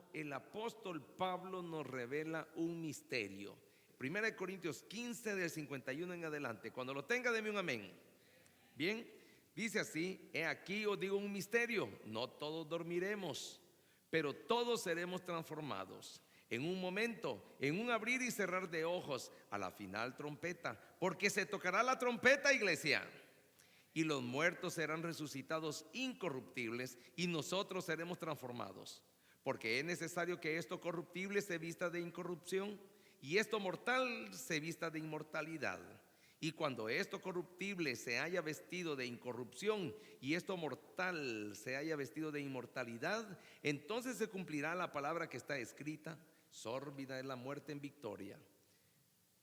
hermano, el apóstol Pablo nos revela un misterio. 1 Corintios 15 del 51 en adelante. Cuando lo tenga, deme un amén. Bien, dice así: he aquí os digo un misterio, no todos dormiremos, pero todos seremos transformados. En un momento, en un abrir y cerrar de ojos, a la final trompeta, porque se tocará la trompeta, iglesia. Y los muertos serán resucitados incorruptibles y nosotros seremos transformados. Porque es necesario que esto corruptible se vista de incorrupción y esto mortal se vista de inmortalidad. Y cuando esto corruptible se haya vestido de incorrupción y esto mortal se haya vestido de inmortalidad, entonces se cumplirá la palabra que está escrita: sórbida es la muerte en victoria.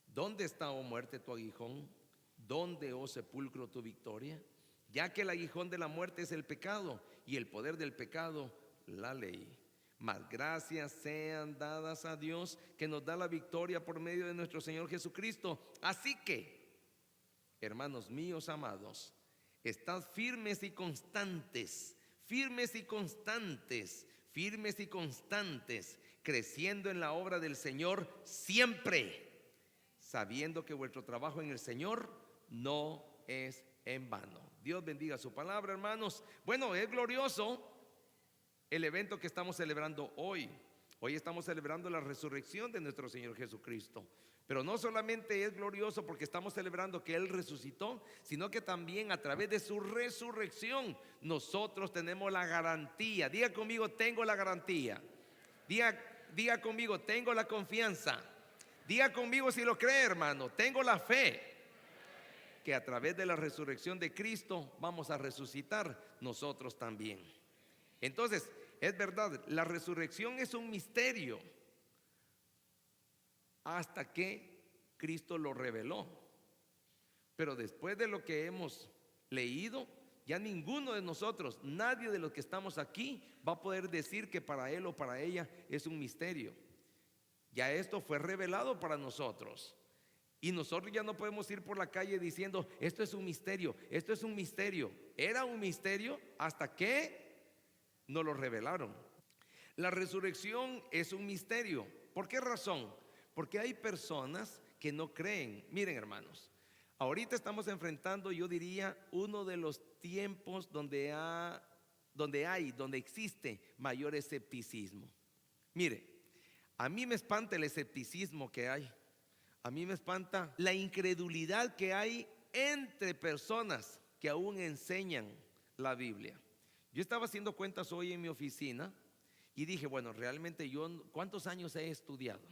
¿Dónde está, oh muerte, tu aguijón? ¿Dónde, oh sepulcro, tu victoria? Ya que el aguijón de la muerte es el pecado y el poder del pecado la ley. Mas gracias sean dadas a Dios, que nos da la victoria por medio de nuestro Señor Jesucristo. Así que, hermanos míos amados, estad firmes y constantes, firmes y constantes, firmes y constantes, creciendo en la obra del Señor siempre, sabiendo que vuestro trabajo en el Señor no es en vano. Dios bendiga su palabra, hermanos. Bueno, es glorioso el evento que estamos celebrando hoy. Hoy estamos celebrando la resurrección de nuestro Señor Jesucristo. Pero no solamente es glorioso porque estamos celebrando que Él resucitó, sino que también a través de su resurrección nosotros tenemos la garantía. Diga conmigo: tengo la garantía. Diga conmigo: tengo la confianza. Diga conmigo si lo cree, hermano: tengo la fe que a través de la resurrección de Cristo vamos a resucitar nosotros también. Entonces, es verdad, la resurrección es un misterio hasta que Cristo lo reveló. Pero después de lo que hemos leído, ya ninguno de nosotros, nadie de los que estamos aquí, va a poder decir que para él o para ella es un misterio. Ya esto fue revelado para nosotros. Y nosotros ya no podemos ir por la calle diciendo: esto es un misterio, esto es un misterio. Era un misterio hasta que nos lo revelaron. La resurrección es un misterio. ¿Por qué razón? Porque hay personas que no creen. Miren, hermanos, ahorita estamos enfrentando, yo diría, uno de los tiempos donde existe mayor escepticismo. Mire, a mí me espanta el escepticismo que hay. A mí me espanta la incredulidad que hay entre personas que aún enseñan la Biblia. Yo estaba haciendo cuentas hoy en mi oficina y dije: bueno, realmente yo, ¿cuántos años he estudiado?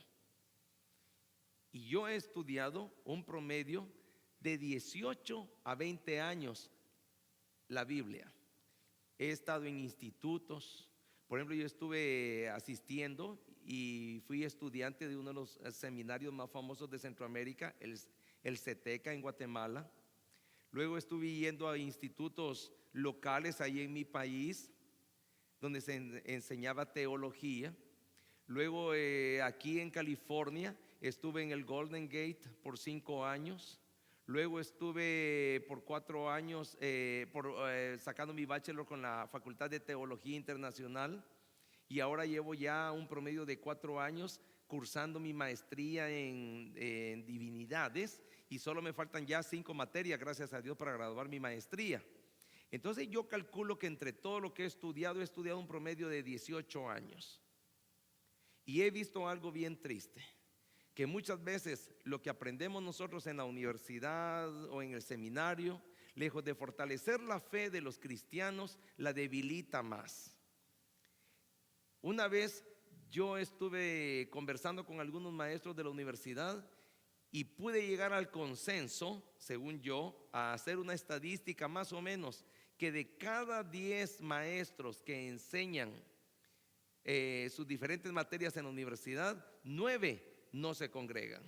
Y yo he estudiado un promedio de 18 a 20 años la Biblia. He estado en institutos. Por ejemplo, yo estuve asistiendo y fui estudiante de uno de los seminarios más famosos de Centroamérica, el CETECA en Guatemala. Luego estuve yendo a institutos locales ahí en mi país, donde se enseñaba teología. Luego aquí en California estuve en el Golden Gate por 5 años. Luego estuve por 4 años sacando mi bachelor con la Facultad de Teología Internacional. Y ahora llevo ya un promedio de 4 años cursando mi maestría en divinidades. Y solo me faltan ya 5 materias, gracias a Dios, para graduar mi maestría. Entonces yo calculo que entre todo lo que he estudiado un promedio de 18 años. Y he visto algo bien triste, que muchas veces lo que aprendemos nosotros en la universidad o en el seminario, lejos de fortalecer la fe de los cristianos, la debilita más. Una vez yo estuve conversando con algunos maestros de la universidad y pude llegar al consenso, según yo, a hacer una estadística más o menos, que de cada 10 maestros que enseñan sus diferentes materias en la universidad, 9 no se congregan.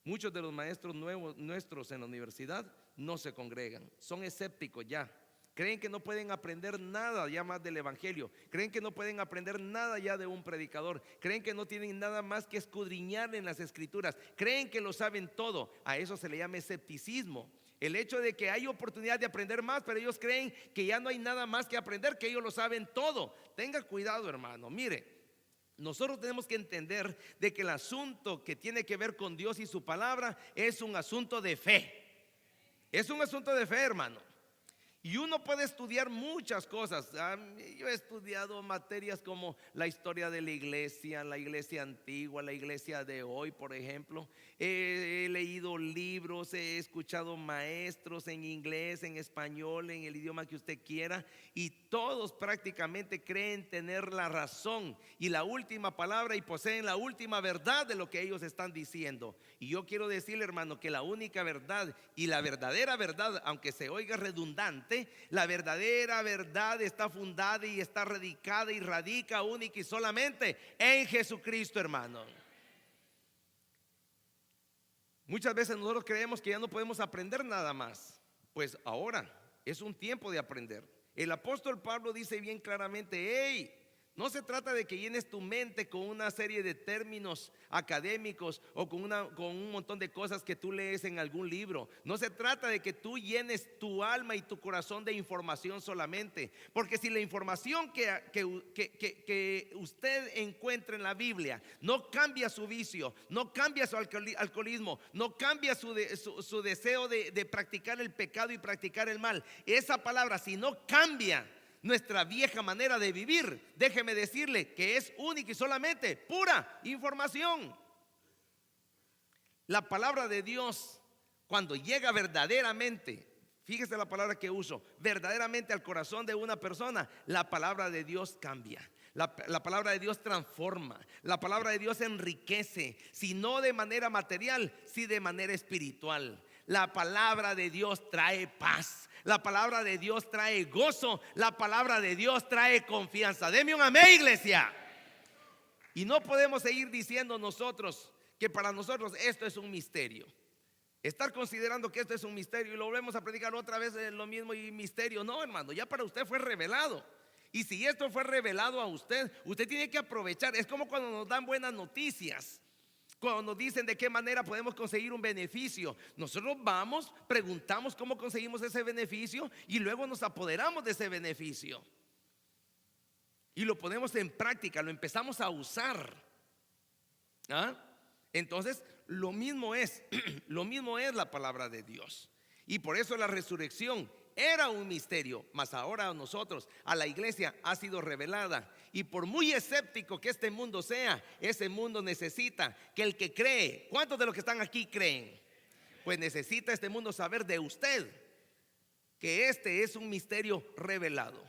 Muchos de los maestros nuestros en la universidad no se congregan, son escépticos ya. Creen que no pueden aprender nada ya más del evangelio. Creen que no pueden aprender nada ya de un predicador. Creen que no tienen nada más que escudriñar en las escrituras. Creen que lo saben todo. A eso se le llama escepticismo. El hecho de que hay oportunidad de aprender más, pero ellos creen que ya no hay nada más que aprender, que ellos lo saben todo. Tenga cuidado, hermano. Mire, Nosotros tenemos que entender de que el asunto que tiene que ver con Dios y su palabra es un asunto de fe. Es un asunto de fe, hermano. Y uno puede estudiar muchas cosas. Yo he estudiado materias como la historia de la iglesia antigua, la iglesia de hoy, por ejemplo. He leído libros, he escuchado maestros en inglés, en español, en el idioma que usted quiera. Y todos prácticamente creen tener la razón y la última palabra y poseen la última verdad de lo que ellos están diciendo. Y yo quiero decirle, hermano, que la única verdad y la verdadera verdad, aunque se oiga redundante, la verdadera verdad está fundada y está radicada y radica única y solamente en Jesucristo, hermano. Muchas veces nosotros creemos que ya no podemos aprender nada más. Pues ahora es un tiempo de aprender. El apóstol Pablo dice bien claramente: hey, no se trata de que llenes tu mente con una serie de términos académicos o con un montón de cosas que tú lees en algún libro. No se trata de que tú llenes tu alma y tu corazón de información solamente. Porque si la información que usted encuentra en la Biblia no cambia su vicio, no cambia su alcoholismo, no cambia su deseo de practicar el pecado y practicar el mal, esa palabra, si no cambia nuestra vieja manera de vivir, déjeme decirle que es única y solamente pura información. La palabra de Dios, cuando llega verdaderamente, fíjese la palabra que uso, verdaderamente al corazón de una persona, la palabra de Dios cambia. La palabra de Dios transforma, la palabra de Dios enriquece, si no de manera material, sí de manera espiritual. La palabra de Dios trae paz, la palabra de Dios trae gozo, la palabra de Dios trae confianza. Deme un amén, iglesia. Y no podemos seguir diciendo nosotros que para nosotros esto es un misterio. Estar considerando que esto es un misterio y lo volvemos a predicar otra vez lo mismo y misterio. No, hermano, ya para usted fue revelado. Y si esto fue revelado a usted, usted tiene que aprovechar. Es como cuando nos dan buenas noticias, cuando nos dicen de qué manera podemos conseguir un beneficio. Nosotros vamos, preguntamos cómo conseguimos ese beneficio y luego nos apoderamos de ese beneficio y lo ponemos en práctica, lo empezamos a usar. Entonces lo mismo es la palabra de Dios. Y por eso la resurrección era un misterio, mas ahora a nosotros, a la iglesia, ha sido revelada. Y por muy escéptico que este mundo sea, ese mundo necesita que el que cree, ¿cuántos de los que están aquí creen? Pues necesita este mundo saber de usted que este es un misterio revelado.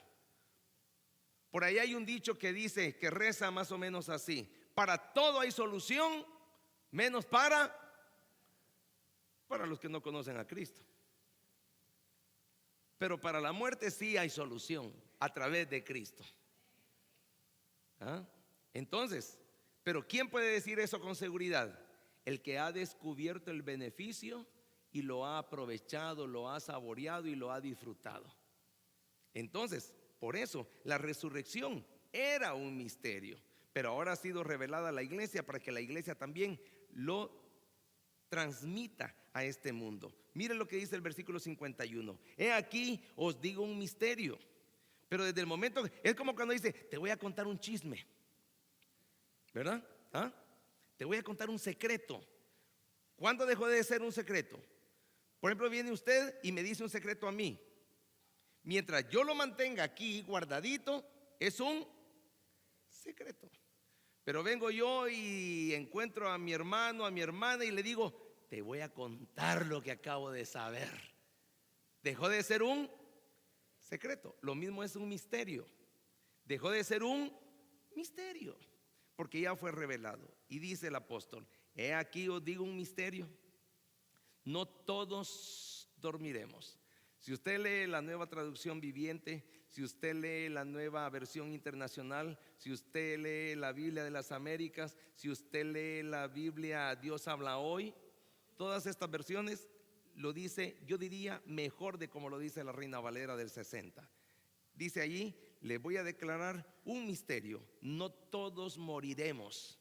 Por ahí hay un dicho que dice, que reza más o menos así: para todo hay solución, menos para los que no conocen a Cristo. Pero para la muerte sí hay solución a través de Cristo. Entonces, pero ¿quién puede decir eso con seguridad? El que ha descubierto el beneficio y lo ha aprovechado, lo ha saboreado y lo ha disfrutado. Entonces, por eso la resurrección era un misterio, pero ahora ha sido revelada a la iglesia para que la iglesia también lo transmita a este mundo. Miren lo que dice el versículo 51. He aquí os digo un misterio. Pero desde el momento, es como cuando dice, te voy a contar un chisme, ¿verdad? Te voy a contar un secreto. ¿Cuándo dejó de ser un secreto? Por ejemplo, viene usted y me dice un secreto a mí. Mientras yo lo mantenga aquí guardadito, es un secreto. Pero vengo yo y encuentro a mi hermano, a mi hermana y le digo, te voy a contar lo que acabo de saber. Dejó de ser un secreto. Lo mismo es un misterio. Dejó de ser un misterio porque ya fue revelado. Y dice el apóstol, he aquí os digo un misterio: no todos dormiremos. Si usted lee la Nueva Traducción Viviente, si usted lee la Nueva Versión Internacional, si usted lee la Biblia de las Américas, si usted lee la Biblia Dios habla hoy, todas estas versiones lo dice, yo diría, mejor de como lo dice la Reina Valera del 60. Dice allí, les voy a declarar un misterio: no todos moriremos.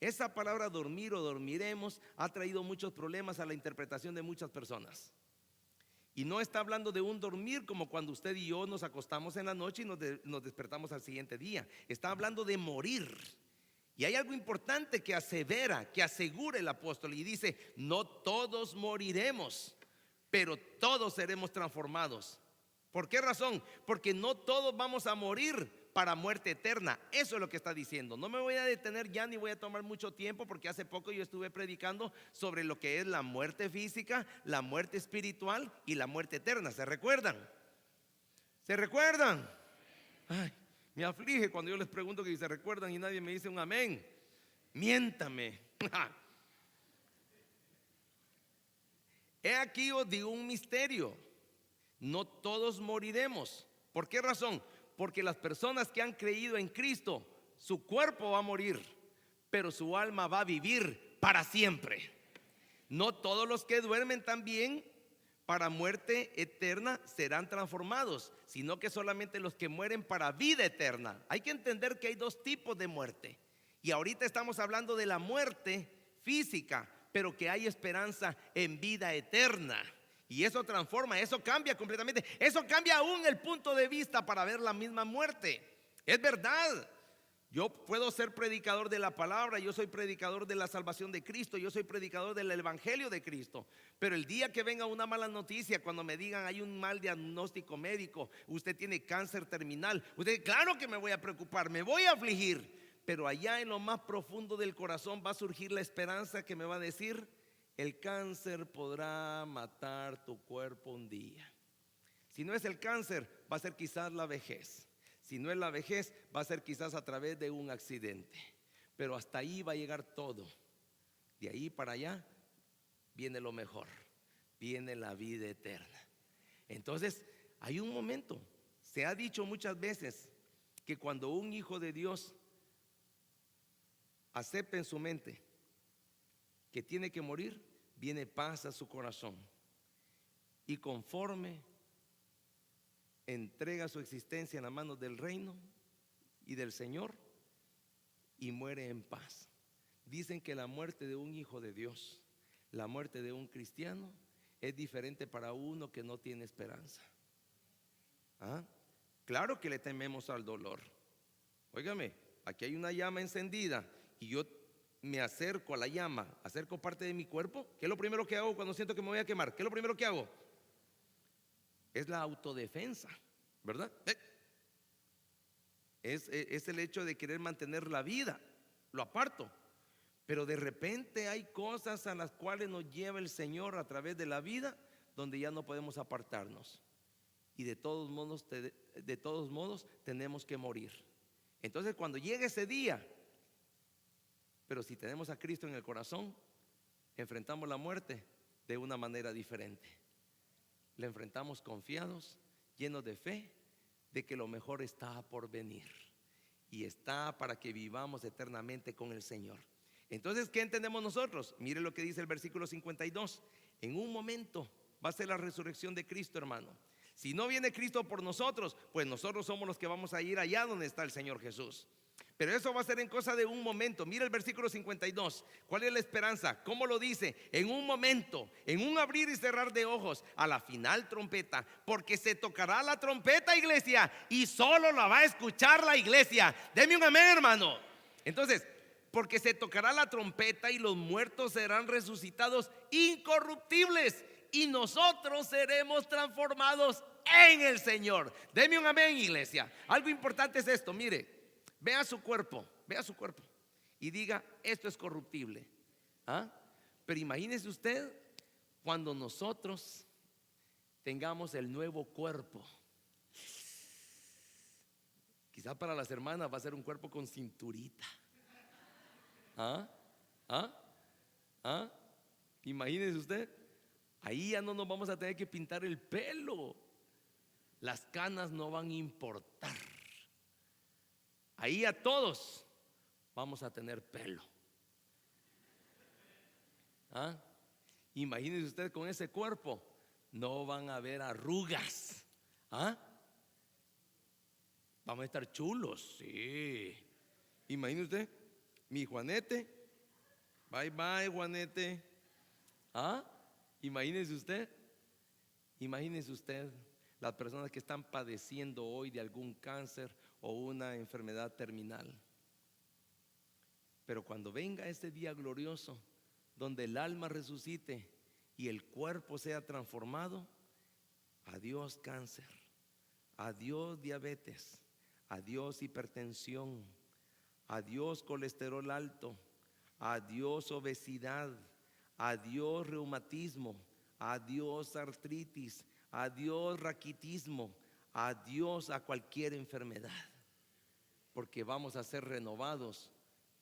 Esa palabra dormir o dormiremos ha traído muchos problemas a la interpretación de muchas personas. Y no está hablando de un dormir como cuando usted y yo nos acostamos en la noche y nos despertamos al siguiente día. Está hablando de morir. Y hay algo importante que asevera, que asegura el apóstol y dice: no todos moriremos, pero todos seremos transformados. ¿Por qué razón? Porque no todos vamos a morir para muerte eterna. Eso es lo que está diciendo. No me voy a detener ya ni voy a tomar mucho tiempo, porque hace poco yo estuve predicando sobre lo que es la muerte física, la muerte espiritual y la muerte eterna. ¿Se recuerdan? ¿Se recuerdan? Ay, me aflige cuando yo les pregunto que si se recuerdan y nadie me dice un amén. Miéntame. He aquí os digo un misterio: no todos moriremos. ¿Por qué razón? Porque las personas que han creído en Cristo, su cuerpo va a morir, pero su alma va a vivir para siempre. No todos los que duermen también para muerte eterna serán transformados, sino que solamente los que mueren para vida eterna. Hay que entender que hay dos tipos de muerte. Y ahorita estamos hablando de la muerte física, pero que hay esperanza en vida eterna. Y eso transforma, eso cambia completamente. Eso cambia aún el punto de vista para ver la misma muerte. Es verdad. Yo puedo ser predicador de la palabra, yo soy predicador de la salvación de Cristo, yo soy predicador del evangelio de Cristo. Pero el día que venga una mala noticia, cuando me digan hay un mal diagnóstico médico, usted tiene cáncer terminal, usted, claro que me voy a preocupar, me voy a afligir. Pero allá en lo más profundo del corazón va a surgir la esperanza que me va a decir: el cáncer podrá matar tu cuerpo un día. Si no es el cáncer, va a ser quizás la vejez. Si no es la vejez, va a ser quizás a través de un accidente. Pero hasta ahí va a llegar todo. De ahí para allá viene lo mejor, viene la vida eterna. Entonces hay un momento, se ha dicho muchas veces, que cuando un hijo de Dios acepta en su mente que tiene que morir, viene paz a su corazón. Y conforme entrega su existencia en las manos del reino y del Señor, y muere en paz. Dicen que la muerte de un hijo de Dios, la muerte de un cristiano, es diferente para uno que no tiene esperanza. ¿Ah? Claro que le tememos al dolor. Óigame, aquí hay una llama encendida y yo me acerco a la llama, acerco parte de mi cuerpo. ¿Qué es lo primero que hago cuando siento que me voy a quemar? ¿Qué es lo primero que hago? Es la autodefensa, ¿verdad? Es el hecho de querer mantener la vida. Lo aparto. Pero de repente hay cosas a las cuales nos lleva el Señor a través de la vida, donde ya no podemos apartarnos. Y de todos modos tenemos que morir. Entonces cuando llegue ese día, pero si tenemos a Cristo en el corazón, enfrentamos la muerte de una manera diferente. La enfrentamos confiados, llenos de fe, de que lo mejor está por venir y está para que vivamos eternamente con el Señor. Entonces, ¿qué entendemos nosotros? Mire lo que dice el versículo 52. En un momento va a ser la resurrección de Cristo, hermano. Si no viene Cristo por nosotros, pues nosotros somos los que vamos a ir allá donde está el Señor Jesús. Pero eso va a ser en cosa de un momento. Mira el versículo 52. ¿Cuál es la esperanza? ¿Cómo lo dice? En un momento, en un abrir y cerrar de ojos, a la final trompeta. Porque se tocará la trompeta, iglesia, y solo la va a escuchar la iglesia. Deme un amén, hermano. Entonces, porque se tocará la trompeta y los muertos serán resucitados incorruptibles, y nosotros seremos transformados en el Señor. Deme un amén, iglesia. Algo importante es esto, mire. Vea su cuerpo y diga: esto es corruptible. ¿Ah? Pero imagínese usted cuando nosotros tengamos el nuevo cuerpo. Quizá para las hermanas va a ser un cuerpo con cinturita. Imagínese usted, ahí ya no nos vamos a tener que pintar el pelo, las canas no van a importar. Ahí a todos vamos a tener pelo. Imagínese usted con ese cuerpo, no van a haber arrugas. Vamos a estar chulos, sí. Imagínese usted, mi Juanete, bye bye Juanete. Imagínese usted las personas que están padeciendo hoy de algún cáncer o una enfermedad terminal. Pero cuando venga ese día glorioso, donde el alma resucite y el cuerpo sea transformado, adiós cáncer, adiós diabetes, adiós hipertensión, adiós colesterol alto, adiós obesidad, adiós reumatismo, adiós artritis, adiós raquitismo, adiós a cualquier enfermedad. Porque vamos a ser renovados,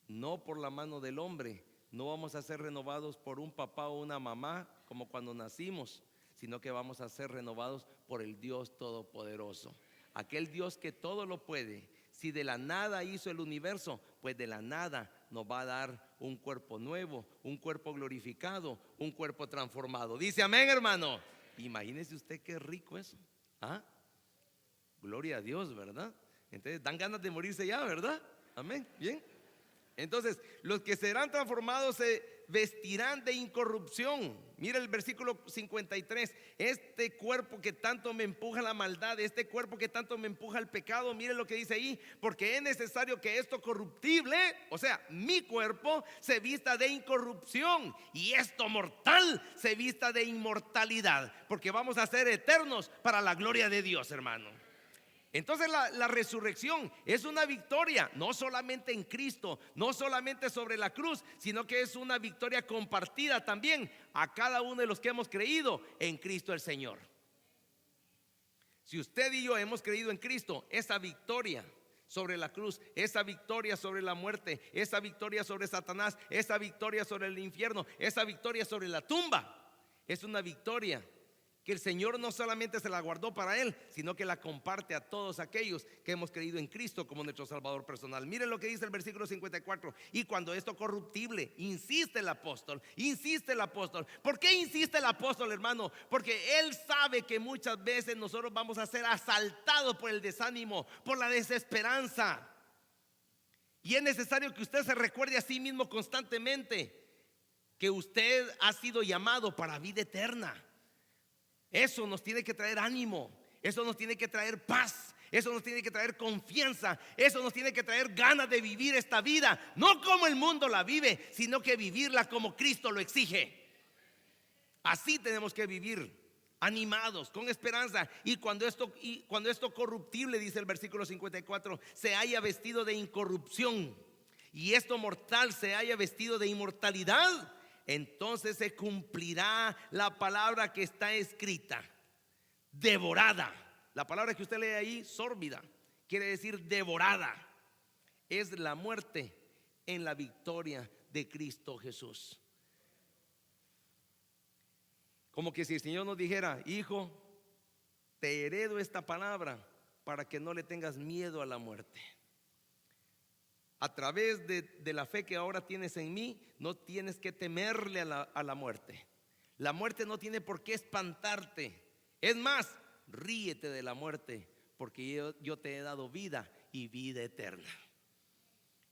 no por la mano del hombre, no vamos a ser renovados por un papá o una mamá como cuando nacimos, sino que vamos a ser renovados por el Dios Todopoderoso, aquel Dios que todo lo puede. Si de la nada hizo el universo, pues de la nada nos va a dar un cuerpo nuevo, un cuerpo glorificado, un cuerpo transformado. Dice amén, hermano. Imagínese usted qué rico eso. ¿Ah? Gloria a Dios, ¿verdad? Entonces dan ganas de morirse ya, ¿verdad? Amén, bien. Entonces, los que serán transformados se vestirán de incorrupción. Mira el versículo 53. Este cuerpo que tanto me empuja a la maldad, este cuerpo que tanto me empuja al pecado, mire lo que dice ahí: porque es necesario que esto corruptible, o sea, mi cuerpo, se vista de incorrupción, y esto mortal se vista de inmortalidad, porque vamos a ser eternos para la gloria de Dios, hermano. Entonces la resurrección es una victoria, no solamente en Cristo, no solamente sobre la cruz, sino que es una victoria compartida también a cada uno de los que hemos creído en Cristo el Señor. Si usted y yo hemos creído en Cristo, esa victoria sobre la cruz, esa victoria sobre la muerte, esa victoria sobre Satanás, esa victoria sobre el infierno, esa victoria sobre la tumba, es una victoria que el Señor no solamente se la guardó para Él, sino que la comparte a todos aquellos que hemos creído en Cristo como nuestro Salvador personal. Miren lo que dice el versículo 54. Y cuando esto corruptible, insiste el apóstol. ¿Por qué insiste el apóstol, hermano? Porque él sabe que muchas veces nosotros vamos a ser asaltados por el desánimo, por la desesperanza. Y es necesario que usted se recuerde a sí mismo constantemente que usted ha sido llamado para vida eterna. Eso nos tiene que traer ánimo, eso nos tiene que traer paz, eso nos tiene que traer confianza, eso nos tiene que traer ganas de vivir esta vida, no como el mundo la vive, sino que vivirla como Cristo lo exige. Así tenemos que vivir, animados, con esperanza. Y cuando esto corruptible, dice el versículo 54, se haya vestido de incorrupción, y esto mortal se haya vestido de inmortalidad, entonces se cumplirá la palabra que está escrita: devorada. La palabra que usted lee ahí, sórbida, quiere decir devorada. Es la muerte en la victoria de Cristo Jesús. Como que si el Señor nos dijera: hijo, te heredo esta palabra para que no le tengas miedo a la muerte. A través de la fe que ahora tienes en mí, no tienes que temerle a la muerte. La muerte no tiene por qué espantarte. Es más, ríete de la muerte, porque yo te he dado vida y vida eterna.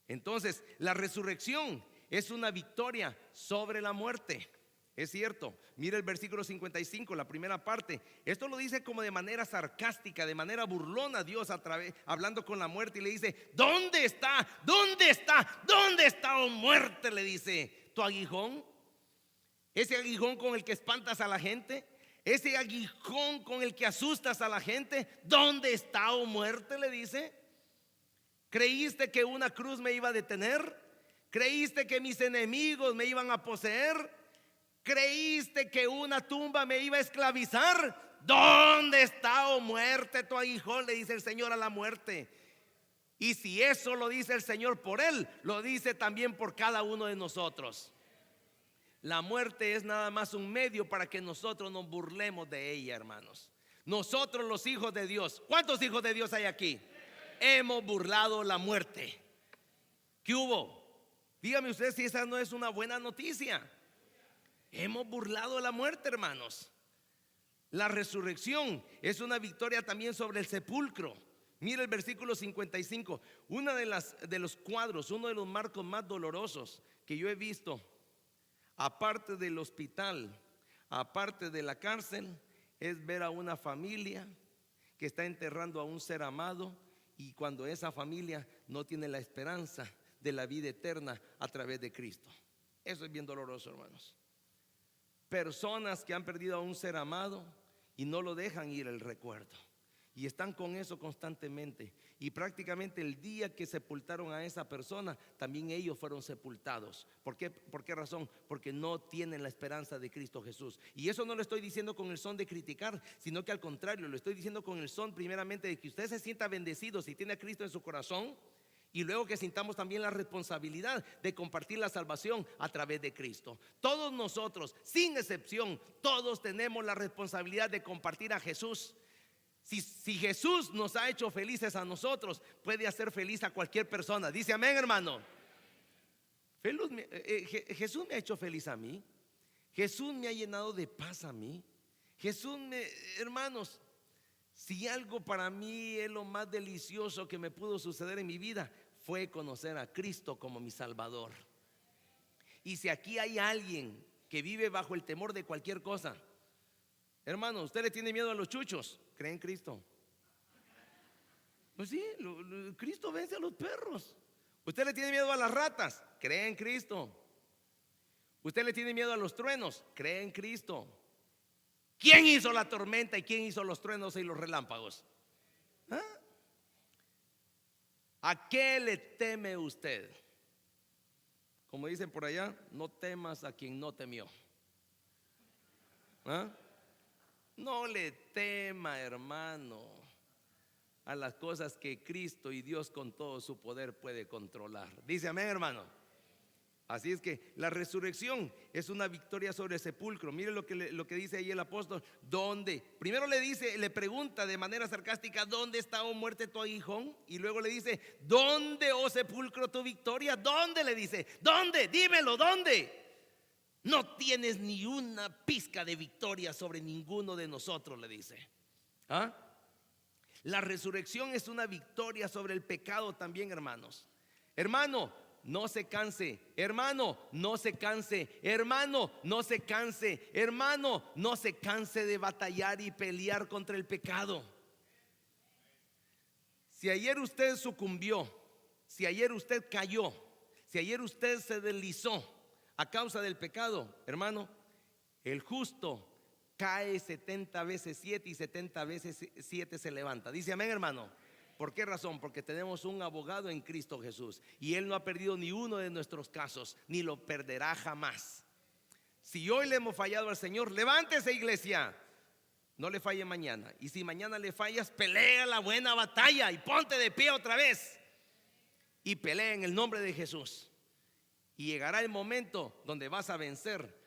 Entonces, la resurrección es una victoria sobre la muerte. Es cierto, mira el versículo 55, la primera parte. Esto lo dice como de manera sarcástica, de manera burlona, Dios hablando con la muerte, y le dice: ¿dónde está? ¿Dónde está? ¿Dónde está, oh muerte? Le dice: tu aguijón, ese aguijón con el que espantas a la gente, ese aguijón con el que asustas a la gente, ¿dónde está, oh muerte? Le dice. ¿Creíste que una cruz me iba a detener? ¿Creíste que mis enemigos me iban a poseer? ¿Creíste que una tumba me iba a esclavizar? ¿Dónde está, oh muerte, tu aguijón? Le dice el Señor a la muerte. Y si eso lo dice el Señor por él, lo dice también por cada uno de nosotros. La muerte es nada más un medio para que nosotros nos burlemos de ella, hermanos. Nosotros, los hijos de Dios, ¿cuántos hijos de Dios hay aquí? Hemos burlado la muerte. ¿Qué hubo? Dígame usted si esa no es una buena noticia. Hemos burlado la muerte, hermanos. La resurrección es una victoria también sobre el sepulcro. Mira el versículo 55. Uno de los cuadros, uno de los marcos más dolorosos que yo he visto, aparte del hospital, aparte de la cárcel, es ver a una familia que está enterrando a un ser amado, y cuando esa familia no tiene la esperanza de la vida eterna a través de Cristo. Eso es bien doloroso, hermanos. Personas que han perdido a un ser amado y no lo dejan ir el recuerdo, y están con eso constantemente. Y prácticamente el día que sepultaron a esa persona, también ellos fueron sepultados. ¿Por qué? ¿Por qué razón? Porque no tienen la esperanza de Cristo Jesús. Y eso no lo estoy diciendo con el son de criticar, sino que al contrario, lo estoy diciendo con el son primeramente de que usted se sienta bendecido si tiene a Cristo en su corazón, y luego que sintamos también la responsabilidad de compartir la salvación a través de Cristo. Todos nosotros, sin excepción, todos tenemos la responsabilidad de compartir a Jesús. Si Jesús nos ha hecho felices a nosotros, puede hacer feliz a cualquier persona. Dice amén, hermano. Jesús me ha hecho feliz a mí. Jesús me ha llenado de paz a mí. Hermanos, si algo para mí es lo más delicioso que me pudo suceder en mi vida, fue conocer a Cristo como mi Salvador. Y si aquí hay alguien que vive bajo el temor de cualquier cosa, hermano, ¿usted le tiene miedo a los chuchos? ¿Cree en Cristo? Pues sí, Cristo vence a los perros. ¿Usted le tiene miedo a las ratas? ¿Cree en Cristo? ¿Usted le tiene miedo a los truenos? ¿Cree en Cristo? ¿Quién hizo la tormenta y quién hizo los truenos y los relámpagos? ¿Ah? ¿A qué le teme usted? Como dicen por allá, no temas a quien no temió. ¿Ah? No le tema, hermano, a las cosas que Cristo y Dios con todo su poder puede controlar. Dice amén, hermano. Así es que la resurrección es una victoria sobre el sepulcro. Mire lo que dice ahí el apóstol. ¿Dónde? Primero le pregunta de manera sarcástica: ¿dónde está, oh muerte, tu aguijón? Y luego le dice: ¿dónde, oh sepulcro, tu victoria? ¿Dónde? Le dice: ¿dónde? Dímelo, ¿dónde? No tienes ni una pizca de victoria sobre ninguno de nosotros, le dice. ¿Ah? La resurrección es una victoria sobre el pecado también, hermanos. Hermano, no se canse. Hermano, no se canse. Hermano, no se canse. Hermano, no se canse de batallar y pelear contra el pecado. Si ayer usted sucumbió, si ayer usted cayó, si ayer usted se deslizó a causa del pecado, hermano, el justo cae 70 veces 7 y 70 veces 7 se levanta. Dice amén, hermano. ¿Por qué razón? Porque tenemos un abogado en Cristo Jesús, y Él no ha perdido ni uno de nuestros casos, ni lo perderá jamás. Si hoy le hemos fallado al Señor, levántese, iglesia, no le falle mañana. Y si mañana le fallas, pelea la buena batalla y ponte de pie otra vez y pelea en el nombre de Jesús. Y llegará el momento donde vas a vencer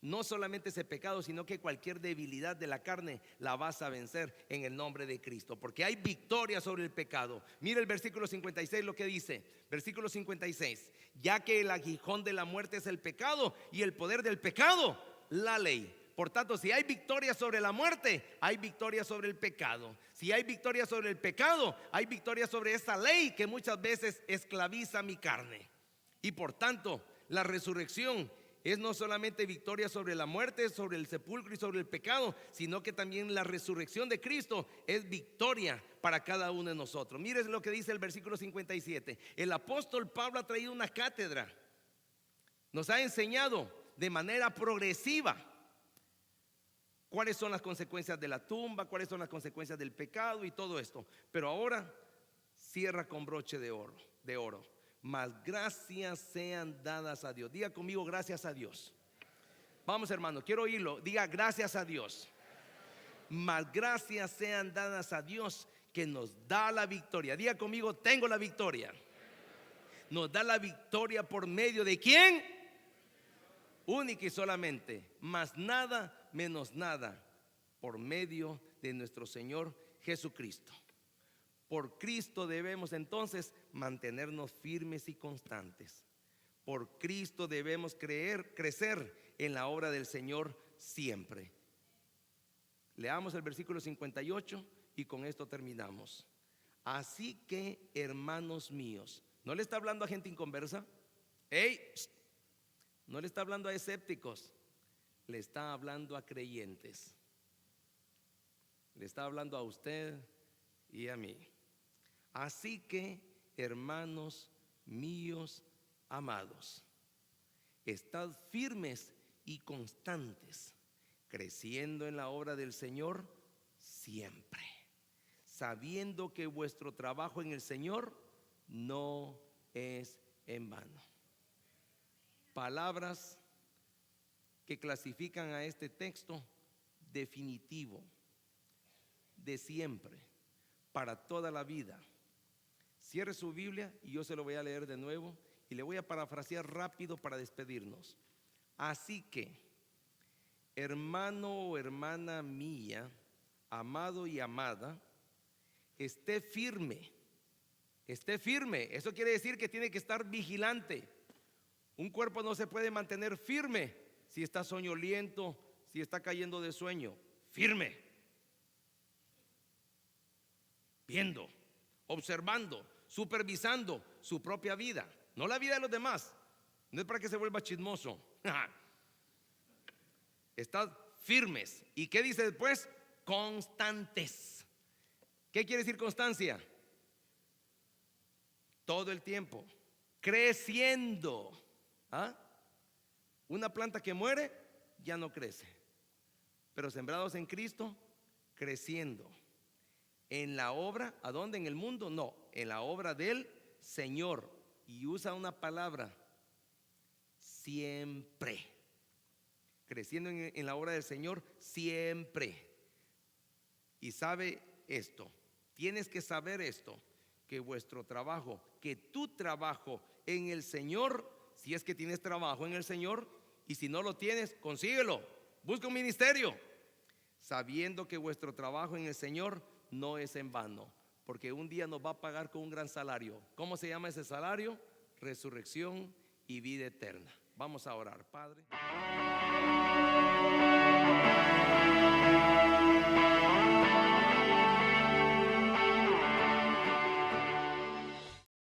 no solamente ese pecado, sino que cualquier debilidad de la carne la vas a vencer en el nombre de Cristo, porque hay victoria sobre el pecado. Mira el versículo 56 lo que dice. Versículo 56: ya que el aguijón de la muerte es el pecado, y el poder del pecado la ley. Por tanto, si hay victoria sobre la muerte, hay victoria sobre el pecado. Si hay victoria sobre el pecado, hay victoria sobre esa ley que muchas veces esclaviza mi carne. Y por tanto, la resurrección es no solamente victoria sobre la muerte, sobre el sepulcro y sobre el pecado, sino que también la resurrección de Cristo es victoria para cada uno de nosotros. Miren lo que dice el versículo 57. El apóstol Pablo ha traído una cátedra. Nos ha enseñado de manera progresiva cuáles son las consecuencias de la tumba, cuáles son las consecuencias del pecado y todo esto. Pero ahora cierra con broche de oro. Mas gracias sean dadas a Dios. Diga conmigo: gracias a Dios. Vamos, hermano, quiero oírlo. Diga: gracias a Dios. Mas gracias sean dadas a Dios, que nos da la victoria. Diga conmigo: tengo la victoria. Nos da la victoria por medio de ¿quién? Única y solamente, más nada menos nada, por medio de nuestro Señor Jesucristo. Por Cristo debemos entonces mantenernos firmes y constantes. Por Cristo debemos crecer en la obra del Señor siempre. Leamos el versículo 58 y con esto terminamos. Así que, hermanos míos, ¿no le está hablando a gente inconversa? No le está hablando a escépticos, le está hablando a creyentes. Le está hablando a usted y a mí. Así que, hermanos míos amados, estad firmes y constantes, creciendo en la obra del Señor siempre, sabiendo que vuestro trabajo en el Señor no es en vano. Palabras que clasifican a este texto definitivo, de siempre, para toda la vida. Cierre su Biblia y yo se lo voy a leer de nuevo y le voy a parafrasear rápido para despedirnos. Así que, hermano o hermana mía, amado y amada, esté firme. Esté firme. Eso quiere decir que tiene que estar vigilante. Un cuerpo no se puede mantener firme si está soñoliento, si está cayendo de sueño. Firme. Viendo, observando, supervisando su propia vida, no la vida de los demás. No es para que se vuelva chismoso. Estad firmes. ¿Y qué dice después? Constantes. ¿Qué quiere decir constancia? Todo el tiempo. Creciendo. Una planta que muere ya no crece, pero sembrados en Cristo, creciendo. En la obra, ¿a dónde? En el mundo, no, en la obra del Señor. Y usa una palabra, siempre. Creciendo en la obra del Señor siempre. Y sabe esto, tienes que saber esto, que vuestro trabajo, que tu trabajo en el Señor, si es que tienes trabajo en el Señor, y si no lo tienes, consíguelo, busca un ministerio, sabiendo que vuestro trabajo en el Señor no es en vano, porque un día nos va a pagar con un gran salario. ¿Cómo se llama ese salario? Resurrección y vida eterna. Vamos a orar, Padre.